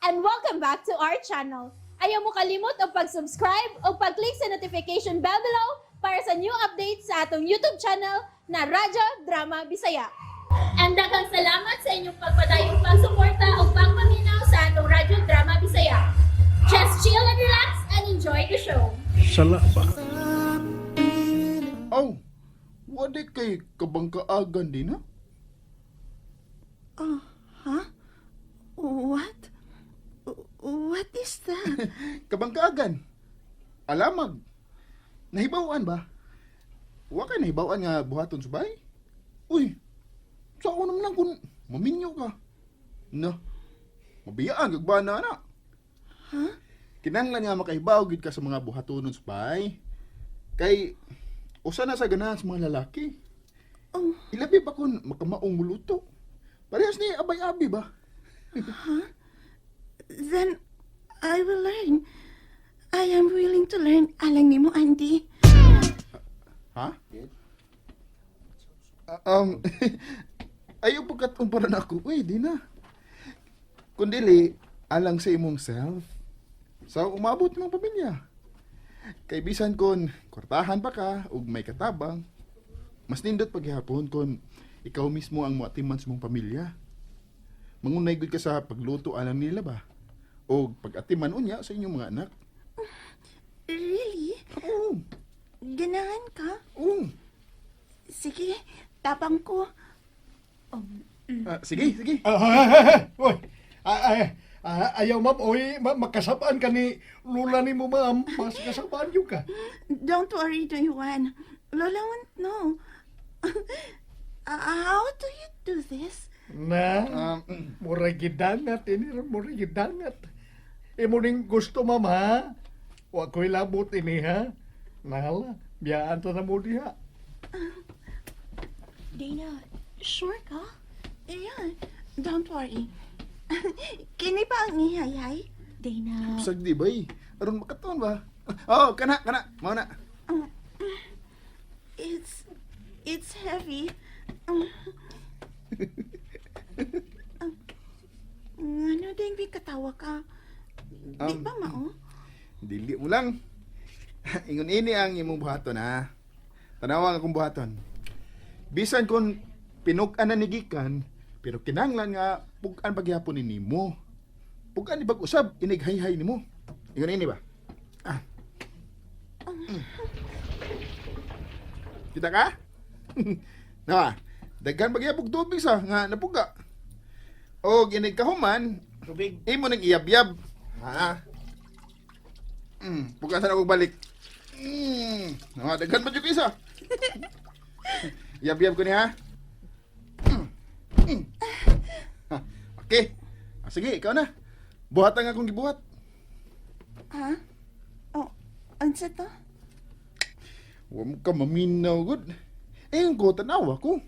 and welcome back to our channel. Ayaw mo kalimot o pag-subscribe o pag-click sa notification bell below para sa new updates sa atong YouTube channel na Radyo Drama Bisaya. And daghang salamat sa inyong pagpadayong pagsuporta o pagpaminaw sa atong Radyo Drama Bisaya. Just chill and relax and enjoy the show. Sala Ba. Aw, wala kay kabangkaagan din ha? Huh? What? What is that? Kabangkaagan. Alamag. Nahibawan ba? Wa kay nahibawan nga buhaton subay? Uy, sa ako naman lang kung maminyo ka. No, mabiyaan gagbana na. Huh? Kinanglan nga makahibaw gid ka sa mga buhatonon subay. Kay, usa na sa ganahan sa mga lalaki. Oh, Ilabi pa kung makamaong muluto. Parehas ni abay-abi ba? then I will learn. I am willing to learn. Alang nimo, Andy. Ha? Ayaw pagkatumparan ako. Uy, di na. Kundili, alang sa imong self. Sa umabot ng pamilya. Kay bisan kon, kwartahan pa ka, ug may katabang. Mas nindot paghihapon kon, ikaw mismo ang muatiman sa mong pamilya. Mangunay gud ka sa pagluto alang nila ba? O pag-atiman unya sa inyong mga anak. Really? Oo, Ganahan ka? oo. Sige, tapang ko. Sige, sige. Oy, ayaw ma'am, oy, makasabaan ka ni Lola ni mo ma'am. Mas kasabaan yun ka. Don't worry, Juan. Lola won't know. How do you do this? Na, mura gidangat, ini mura gidangat. Imo ning gusto ma'am ha? Wa ko'y labot ini ha? Nala, biyaan to na mo diha. Dana, sure ka? Yeah, don't worry. Kini pa ang ihayay? Dana, Sagdi ba eh? Aron makaton ba? Oh, kana. Mao na. It's heavy. Ano din katawa ka? Di ba mao? Dili mo lang. Ingon ini ang imong buhaton ha. Tanawa nga akong buhaton. Bisan kon pinug-an na nigikan, pero kinanglan nga pug-an pagyapon ni nimo. Pug-an ibag usab inighay-hay nimo. Ingon ini ba? Kita ka? Nawa, daghan pagyapog tubig sa nga napuga. O ginig kahuman, Tubig. imo nang iyab-yab. Ha? Pukasan ako balik. Daghan pa dyan isa. Yab-yab ko niya, ha? Okay. Sige, ikaw na. Buhatan nga akong gibuhat. Ha? Oh, ansa to? Huwag mo ka maminaw, good. Yung ko, tanawa ko.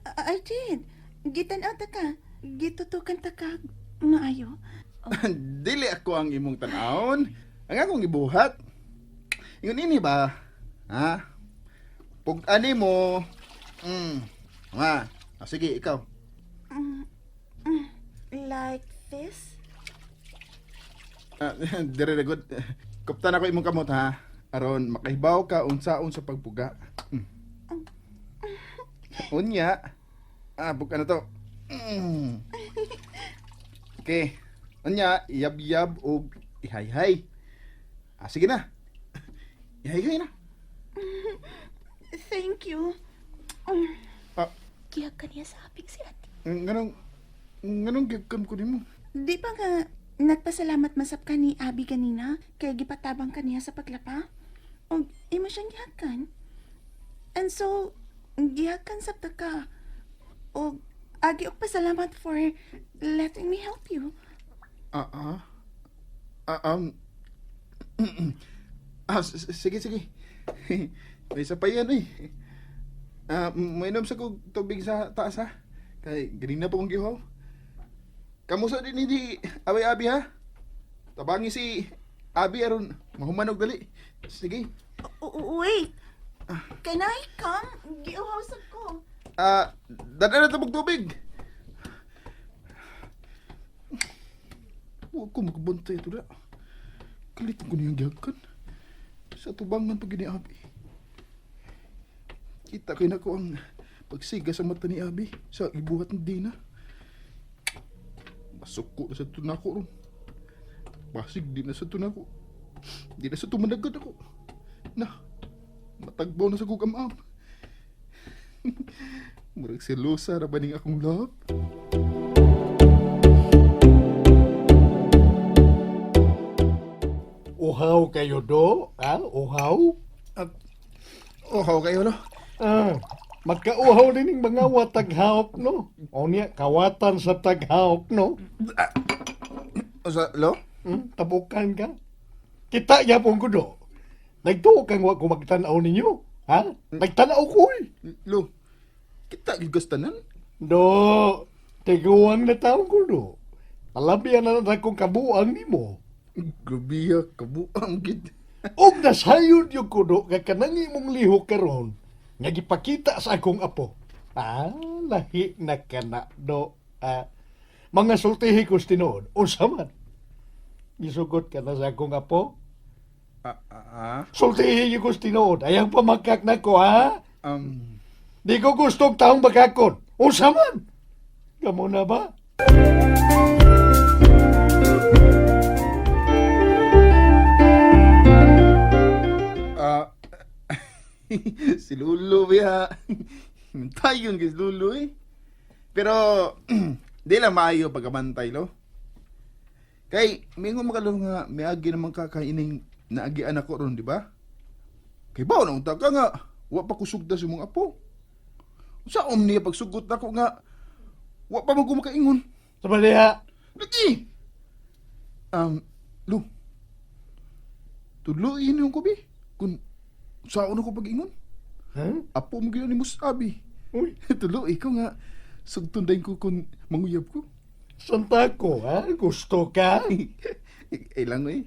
I did. Gitanaw ta ka. Gitutukan ta ka. Maayo. Dili ako ang imong tanawon. Ang akong gibuhat. Yun ini ba? Ha? Pug-ani mo. Sige, ikaw. Like this? Dire na good. Kuptan ako imong kamot, ha? Aron, makahibaw ka unsaon sa pagpuga. Unya. Buka na to. Okay. Unya, yab-yab o ihay-hay. Sige na. Ihay-hay na. Thank you. kiyag ka niya sa apig si ate. Ganong gigkam ko din mo. Di ba nga nagpasalamat masap ka ni Abby kanina kaya gipatabang ka niya sa paglapa? O imo siyang gihakan? And so, gihakan sa ka. O agi og pasalamat for letting me help you. Sige. May isa pa yan eh. Mainom sa kong tubig sa taas ha. Kay ganina pa kong gihaw. Kamusta din hindi abay-abi ha? Tabangi si Abi aron mahumanog dali. Sige. Wait. Can I come? Giuhawsag ko. Dada na tabog tubig. Huwag ko magabantay ito na. Kalitan ko niyang gihakan. Sa tubangan pag ni Abi. Kita kayo na ko ang pagsiga sa mata ni Abi sa ibuhat ni Dina. Masuko na sa tunako ron. Basig di na sa tunako. Di na sa tumanagad ako. Na, matagbaw na sa gugamam. Murag selosa ra baning akong love. Uhaw kayo do, ha? Uhaw? Haw kayo no? Magkauhaw din yung mga wataghawk, no? O niya, kawatan sa taghawk, no? Sa, lo? Tabukan ka? Kita yapon ko do. Nagtuo kang wag ko magtanaw ninyo, ha? Nagtanaw ko, Lo, kita gigastanan? Do, tiguang na taong ko do. Alabihan na na kong kabuang ni mo. Grabiya, kabuang gid. Og nasayod yung kudo ka kanang imong lihok karon nga gipakita sa akong apo. Lahi na kana do. Mga sultihi ko tinuod. Unsa man? Gisugot ka na sa akong apo? Sultihi ko tinuod. Ayang pamakak na ko, ha? Di ko gustong taong bakakon. Unsa man? Kamo na ba? Si Lulu biya. Tayon kay Lulu eh. Pero di lang maayo pagkamantay lo. Kay mingon makalo nga miagi naman kakaining naagian ako ron, di ba? Kay bawo na unta ka nga wa pa kusugda sa mong apo. Sa niya pagsugot ako nga wa pa man ko makaingon. Sabaliha. Lagi. Lu. Tudluin yung kubi. Kung saan ako pag-ingon? Apo mo gano'n ni Musabi. Uy, Tuloy ko nga. Sugtundayin ko kung manguyab ko. santa ko, ha? Gusto ka? Lang eh.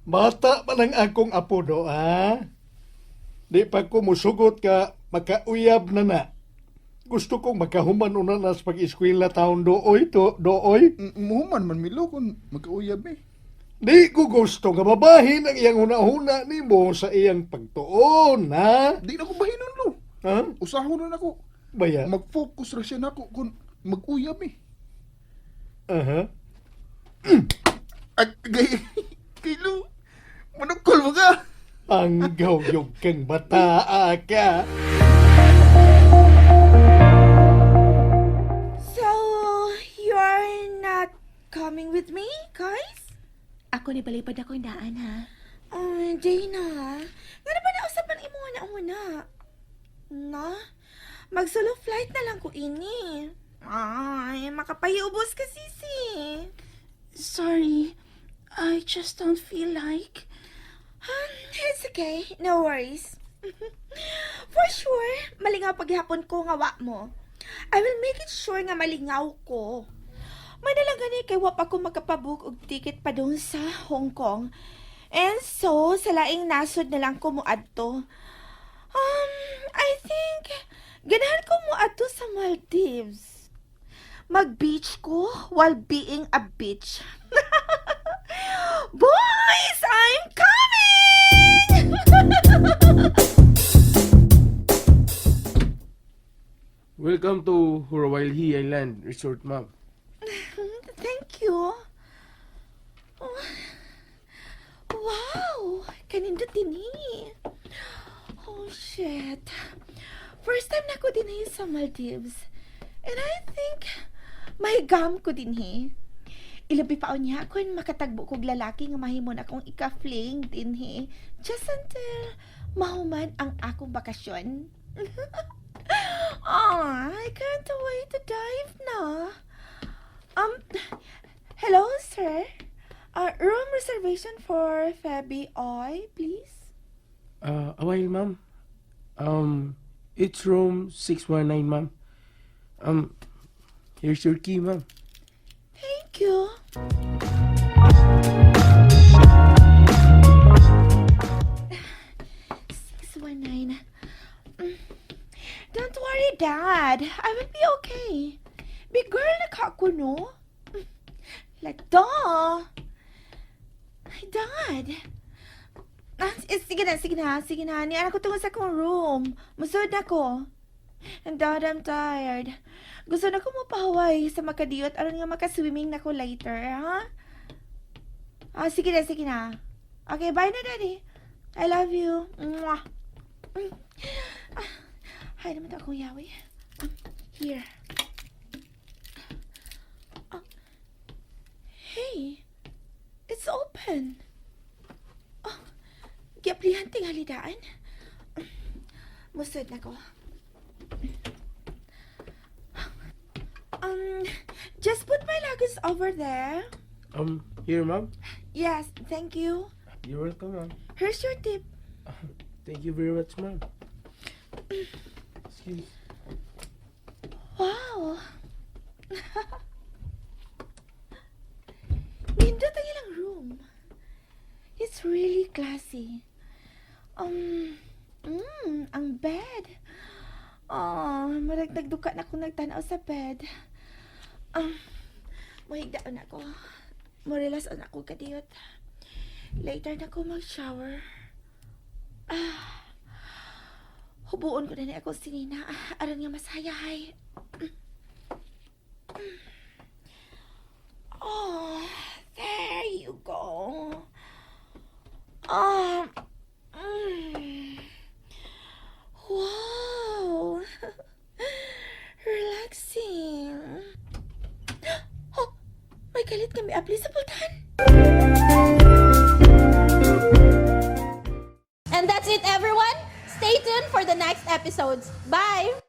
Bata pa ng akong apo do, ha? Di pa ko musugot ka, makauyab na na. Gusto kong makahuman una na sa pag-eskwela taon dooy, dooy. Muhuman man milo kung magkauyab eh. Di ko gusto nga babahin ang iyang huna-huna ni mo sa iyang pagtuon, ha? Di na ko bahinon lo. Ha? Usahon na ako. Baya? Mag-focus ra siya na ako kung mag-uyab eh. Aha. At kay Lu, manukol mo ka. Ang gawyog kang bataa ka. So, you're not coming with me, guys? Ako ni balipad ako daan, ha? Dana. Nga na ba nausapan imo nga na una? Na? Mag-solo flight na lang ko ini. Ay, makapahiubos ka, sisi. Sorry. I just don't feel like... It's okay. No worries. For sure, malingaw paghapon ko nga wa mo. I will make it sure nga malingaw ko. May nalaga ni kay wa pa ko magkapabook og ticket pa doon sa Hong Kong. And so, sa laing nasod na lang ko mo adto. I think, ganahan ko mo adto sa Maldives. Mag-beach ko while being a bitch. Boys, I'm coming! Welcome to Hurawailhi Island Resort, ma'am. Thank you. Oh, wow, kanindot din Oh, shit. First time na ko din sa Maldives. And I think, mahigam ko din Ilabi pa niya kung makatagbo kog lalaki nga mahimon akong ika-fling din Just until mahuman ang akong bakasyon. I can't wait to dive na. Hello, sir. Room reservation for Febby Oy, please. A while, ma'am. It's room 619, ma'am. Here's your key, ma'am. Thank you. Don't worry, Dad. I will be okay. Big girl na ka ako, no? Lagdo! Ay, Dad! Sige na. Niyan ako tungo sa akong room. Musod na ko. And Dad, I'm tired. Gusto na ko mapahaway sa makadiyot aron nga makaswimming na ko later, ha? Sige na. Okay, bye na, Daddy. I love you. Mwah. Hay naman akong yawi. Here. Hey, it's open. Giaplihan tingali daan. Musod na ko. Just put my luggage over there. Here, ma'am. Yes, thank you. You're welcome, ma'am. Here's your tip. Thank you very much, ma'am. Excuse. Wow. Nindot ang ilang room. It's really classy. Ang bed. Marag nagduka na akong nagtanaw sa bed. Mahigdaon ako. Morelas on ako kadiyot. Later na ako mag-shower. Hubuon ko na ni ako si Nina. Aron nga masayahay. There you go. Wow. Relaxing. May galit kami apli sa pultahan. And that's it, everyone. Stay tuned for the next episodes. Bye!